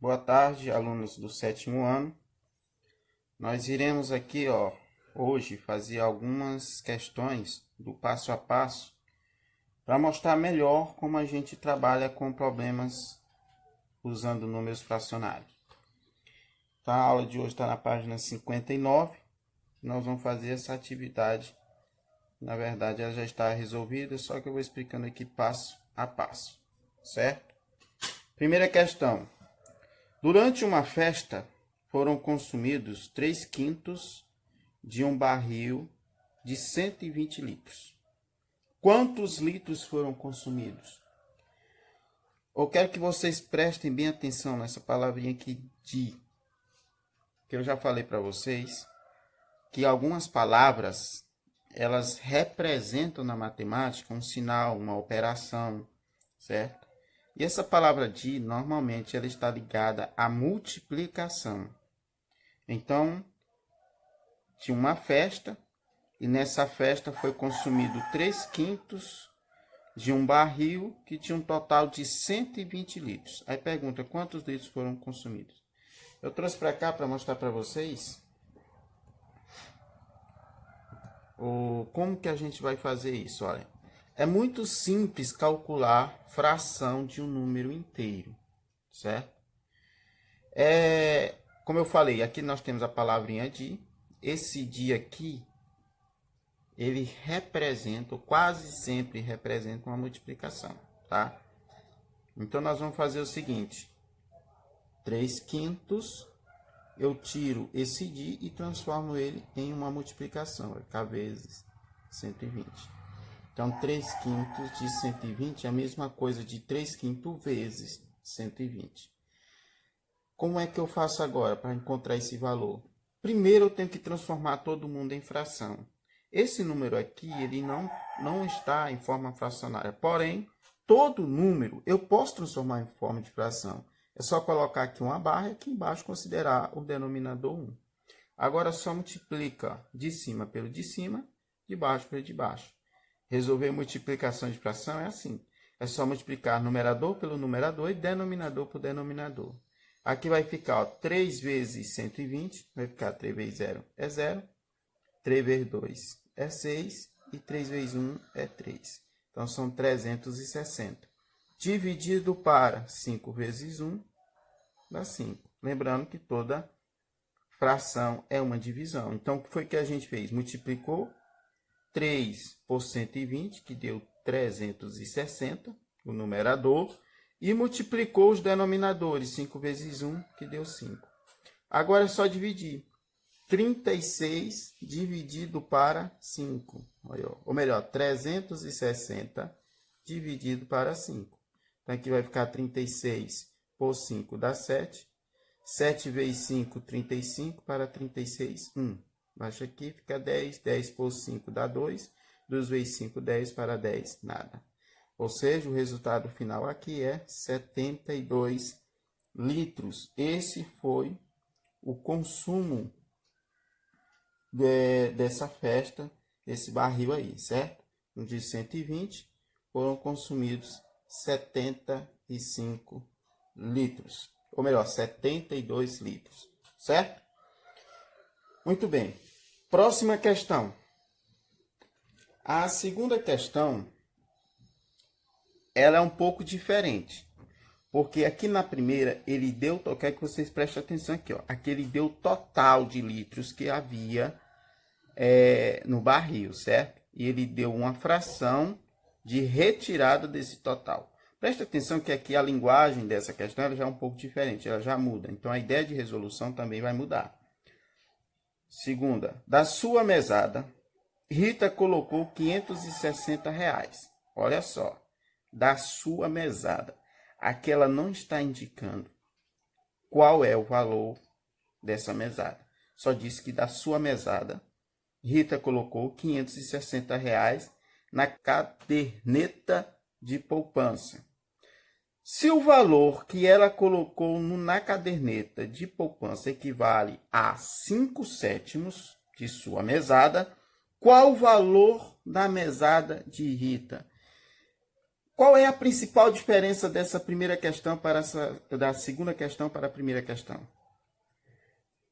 Boa tarde, alunos do sétimo ano. Nós iremos aqui, hoje fazer algumas questões do passo a passo para mostrar melhor como a gente trabalha com problemas usando números fracionários. Então, a aula de hoje está na página 59. Nós vamos fazer essa atividade. Na verdade, ela já está resolvida, só que eu vou explicando aqui passo a passo, certo? Primeira questão. Durante uma festa, foram consumidos 3/5 de um barril de 120 litros. Quantos litros foram consumidos? Eu quero que vocês prestem bem atenção nessa palavrinha aqui, de, que eu já falei para vocês, que algumas palavras, elas representam na matemática um sinal, uma operação, certo? E essa palavra de, normalmente, ela está ligada à multiplicação. Então, tinha uma festa, e nessa festa foi consumido 3/5 de um barril que tinha um total de 120 litros. Aí pergunta, quantos litros foram consumidos? Eu trouxe para cá para mostrar para vocês como que a gente vai fazer isso. Olha, é muito simples calcular fração de um número inteiro, certo? Como eu falei, aqui nós temos a palavrinha de. Esse de aqui, ele representa, ou quase sempre representa, uma multiplicação, tá? Então, nós vamos fazer o seguinte. 3/5, eu tiro esse de e transformo ele em uma multiplicação. Vai ficar vezes 120. Então, 3/5 de 120 é a mesma coisa de 3/5 vezes 120. Como é que eu faço agora para encontrar esse valor? Primeiro, eu tenho que transformar todo mundo em fração. Esse número aqui, ele não está em forma fracionária. Porém, todo número eu posso transformar em forma de fração. É só colocar aqui uma barra e aqui embaixo considerar o denominador 1. Agora, só multiplica de cima pelo de cima, de baixo pelo de baixo. Resolver multiplicação de fração é assim. É só multiplicar numerador pelo numerador e denominador por denominador. Aqui vai ficar 3 vezes 120, vai ficar 3 vezes 0 é 0, 3 vezes 2 é 6 e 3 vezes 1 é 3. Então, são 360. Dividido para 5 vezes 1, dá 5. Lembrando que toda fração é uma divisão. Então, o que foi que a gente fez? Multiplicou 3 por 120, que deu 360, o numerador, e multiplicou os denominadores, 5 vezes 1, que deu 5. Agora é só dividir. 36 dividido para 5. Ou melhor, 360 dividido para 5. Então, aqui vai ficar 36 por 5 dá 7. 7 vezes 5, 35, para 36, 1. Baixa aqui, fica 10. 10 por 5 dá 2. 2 vezes 5, 10, para 10, nada. Ou seja, o resultado final aqui é 72 litros. Esse foi o consumo dessa festa, desse barril aí, certo? No de 120, foram consumidos 75 litros. Ou melhor, 72 litros, certo? Muito bem. Próxima questão. A segunda questão, ela é um pouco diferente. Porque aqui na primeira, ele deu, eu quero que vocês prestem atenção aqui, ó. Aqui ele deu o total de litros que havia no barril, certo? E ele deu uma fração de retirada desse total. Preste atenção que aqui a linguagem dessa questão ela já é um pouco diferente, ela já muda. Então, a ideia de resolução também vai mudar. Segunda, da sua mesada, Rita colocou R$ 560. Olha só, da sua mesada. Aqui ela não está indicando qual é o valor dessa mesada. Só diz que da sua mesada, Rita colocou R$ 560 na caderneta de poupança. Se o valor que ela colocou na caderneta de poupança equivale a 5/7 de sua mesada, qual o valor da mesada de Rita? Qual é a principal diferença dessa primeira questão da segunda questão para a primeira questão?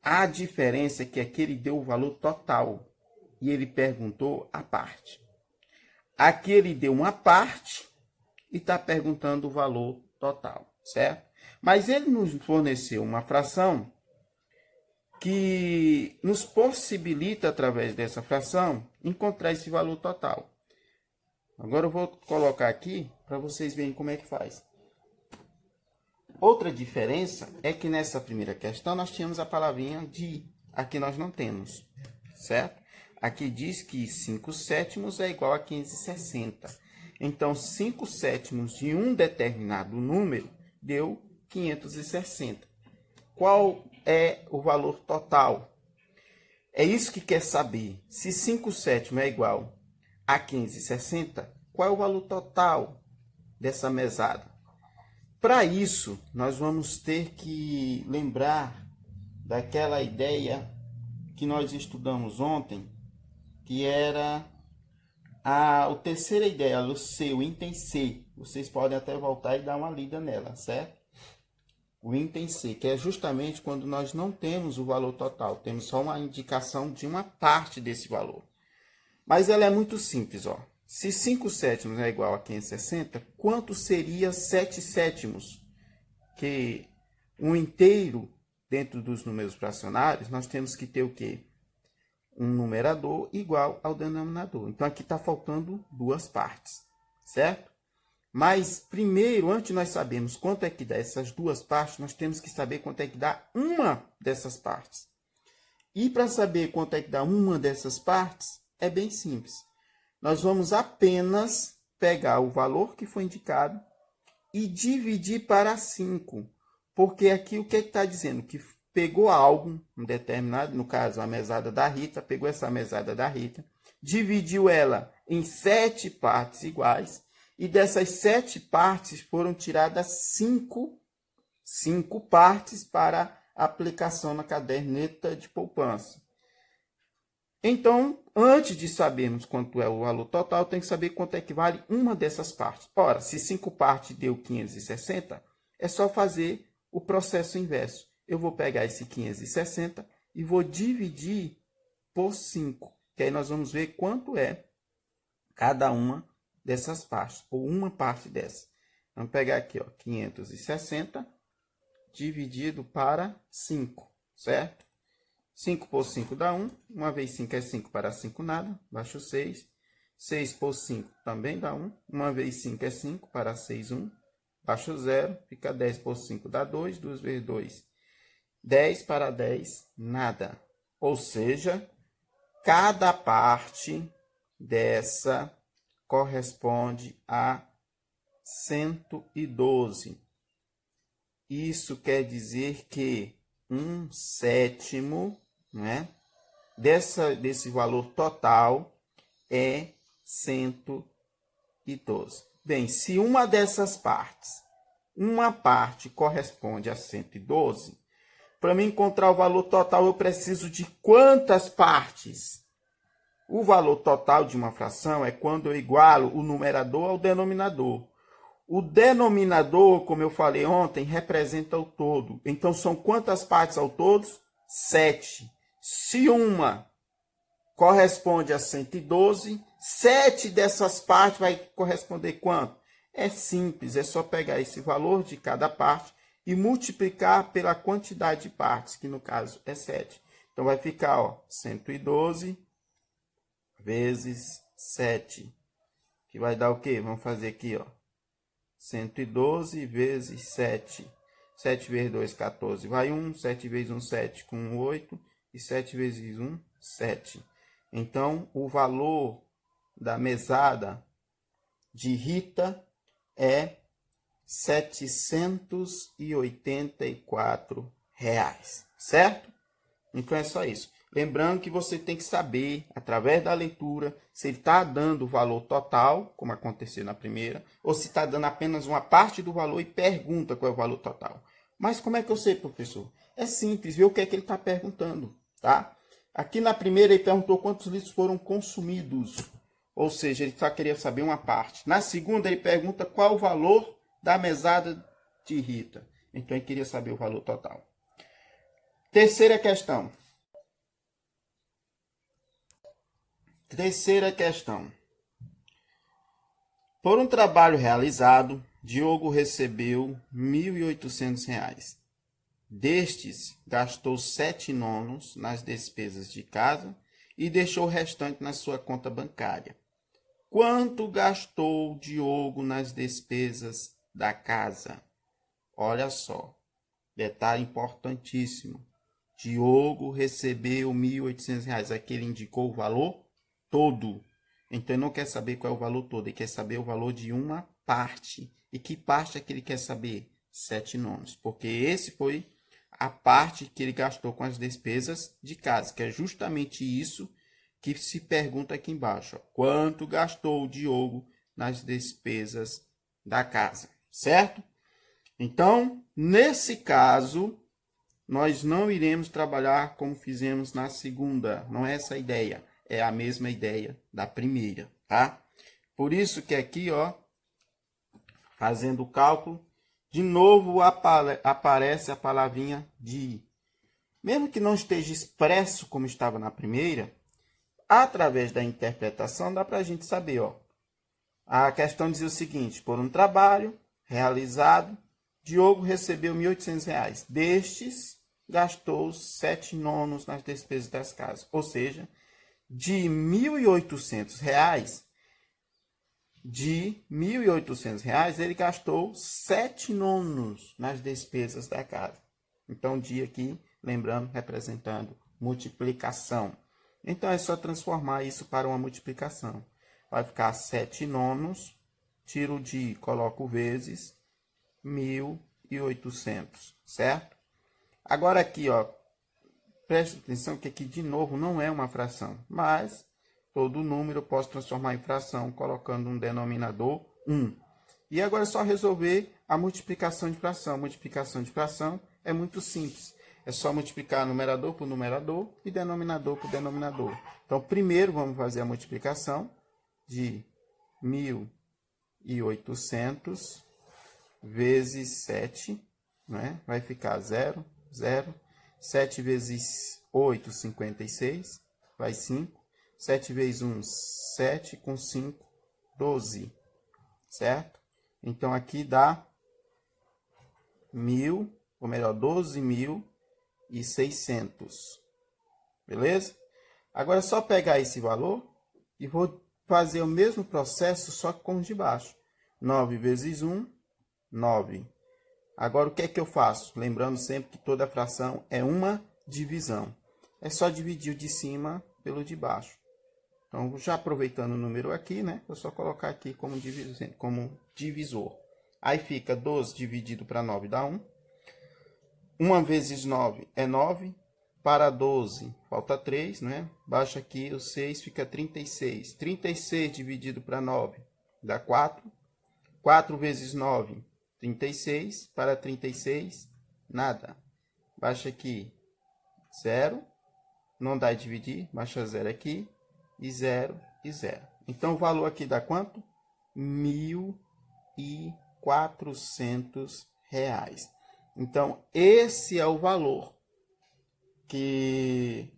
A diferença é que aqui ele deu o valor total e ele perguntou a parte. Aqui ele deu uma parte e está perguntando o valor total, certo? Mas ele nos forneceu uma fração que nos possibilita, através dessa fração, encontrar esse valor total. Agora eu vou colocar aqui para vocês verem como é que faz. Outra diferença é que nessa primeira questão nós tínhamos a palavrinha de, aqui nós não temos, certo? Aqui diz que 5 sétimos é igual a 560. Então, 5 sétimos de um determinado número deu 560. Qual é o valor total? É isso que quer saber. Se 5 sétimos é igual a 560, qual é o valor total dessa mesada? Para isso, nós vamos ter que lembrar daquela ideia que nós estudamos ontem, que era a terceira ideia, o C, o item C. Vocês podem até voltar e dar uma lida nela, certo? O item C, que é justamente quando nós não temos o valor total, temos só uma indicação de uma parte desse valor. Mas ela é muito simples, ó. Se 5 sétimos é igual a 560, quanto seria 7 sétimos? Que um inteiro, dentro dos números fracionários, nós temos que ter o quê? Um numerador igual ao denominador. Então, aqui está faltando duas partes, certo? Mas, primeiro, antes de nós sabermos quanto é que dá essas duas partes, nós temos que saber quanto é que dá uma dessas partes. E para saber quanto é que dá uma dessas partes, é bem simples. Nós vamos apenas pegar o valor que foi indicado e dividir para 5. Porque aqui o que está dizendo? Que pegou algo, um determinado, no caso a mesada da Rita, pegou essa mesada da Rita, dividiu ela em 7 partes iguais, e dessas 7 partes foram tiradas 5 partes para aplicação na caderneta de poupança. Então, antes de sabermos quanto é o valor total, tem que saber quanto é que vale uma dessas partes. Ora, se 5 partes deu 560, é só fazer o processo inverso. Eu vou pegar esse 560 e vou dividir por 5, que aí nós vamos ver quanto é cada uma dessas partes, ou uma parte dessa. Vamos pegar aqui, ó, 560 dividido para 5, certo? 5 por 5 dá 1. 1 vezes 5 é 5, para 5 nada, baixa o 6. 6 por 5 também dá 1. 1 vezes 5 é 5, para 6, 1. Baixa o 0, fica 10 por 5 dá 2. 2 vezes 2, 10, para 10, nada. Ou seja, cada parte dessa corresponde a 112. Isso quer dizer que 1 sétimo, né, desse valor total é 112. Bem, se uma dessas partes, uma parte corresponde a 112, para me encontrar o valor total eu preciso de quantas partes? O valor total de uma fração é quando eu igualo o numerador ao denominador. O denominador, como eu falei ontem, representa o todo. Então, são quantas partes ao todo? 7. Se uma corresponde a 112, 7 dessas partes vai corresponder quanto? É simples, é só pegar esse valor de cada parte e multiplicar pela quantidade de partes, que no caso é 7. Então, vai ficar, ó, 112 vezes 7, que vai dar o quê? Vamos fazer aqui, ó. 112 vezes 7. 7 vezes 2, 14. Vai 1. 7 vezes 1, 7. Com 1, 8. E 7 vezes 1, 7. Então, o valor da mesada de Rita é R$784. Certo? Então, é só isso. Lembrando que você tem que saber, através da leitura, se ele está dando o valor total, como aconteceu na primeira, ou se está dando apenas uma parte do valor e pergunta qual é o valor total. Mas como é que eu sei, professor? É simples, ver o que é que ele está perguntando, tá? Aqui na primeira ele perguntou quantos litros foram consumidos. ou seja, ele só queria saber uma parte. Na segunda, ele pergunta qual o valor da mesada de Rita. Então, ele queria saber o valor total. Terceira questão. Por um trabalho realizado, Diogo recebeu R$ 1.800. Destes, gastou 7/9 nas despesas de casa e deixou o restante na sua conta bancária. Quanto gastou Diogo nas despesas da casa? Olha só, detalhe importantíssimo. Diogo recebeu R$ 1.800. Aqui ele indicou o valor todo. Então ele não quer saber qual é o valor todo, ele quer saber o valor de uma parte. E que parte é que ele quer saber? 7/9. Porque esse foi a parte que ele gastou com as despesas de casa, que é justamente isso que se pergunta aqui embaixo. Ó. Quanto gastou o Diogo nas despesas da casa, certo? Então, nesse caso, nós não iremos trabalhar como fizemos na segunda. Não é essa a ideia, é a mesma ideia da primeira, tá? Por isso que aqui, ó, fazendo o cálculo, de novo aparece a palavrinha de. Mesmo que não esteja expresso como estava na primeira, através da interpretação dá para a gente saber, ó. A questão dizia o seguinte: por um trabalho realizado, Diogo recebeu R$ 1.800. Destes, gastou 7/9 nas despesas das casas. Ou seja, de R$ 1.800, ele gastou 7/9 nas despesas da casa. Então, dia aqui, lembrando, representando multiplicação. Então, é só transformar isso para uma multiplicação. Vai ficar 7/9, tiro de, coloco vezes, 1.800, certo? Agora aqui, ó, preste atenção que aqui, de novo, não é uma fração, mas todo número eu posso transformar em fração, colocando um denominador 1. E agora é só resolver a multiplicação de fração. A multiplicação de fração é muito simples. É só multiplicar numerador por numerador e denominador por denominador. Então, primeiro vamos fazer a multiplicação de 1.800 vezes 7, né? Vai ficar 0, 0. 7 vezes 8, 56, vai 5. 7 vezes 1, 7, com 5, 12, certo? Então, aqui dá 12.600, beleza? Agora é só pegar esse valor e vou fazer o mesmo processo, só que com os de baixo. 9 vezes 1, 9. Agora, o que é que eu faço? Lembrando sempre que toda fração é uma divisão. É só dividir o de cima pelo de baixo. Então, já aproveitando o número aqui, né? Vou só colocar aqui como divisor. Aí fica 12 dividido para 9 dá 1. 1 vezes 9 é 9. Para 12, falta 3, né? Baixa aqui o 6, fica 36. 36 dividido para 9 dá 4. 4 vezes 9, 36. Para 36, nada. Baixa aqui 0. Não dá de dividir, baixa 0 aqui. E 0 e 0. Então, o valor aqui dá quanto? R$ 1.400. Então, esse é o valor que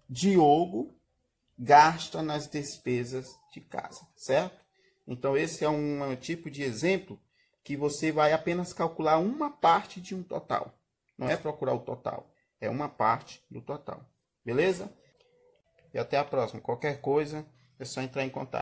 Diogo gasta nas despesas de casa, certo? Então, esse é um tipo de exemplo que você vai apenas calcular uma parte de um total. Não é procurar o total, é uma parte do total. Beleza? E até a próxima. Qualquer coisa, é só entrar em contato.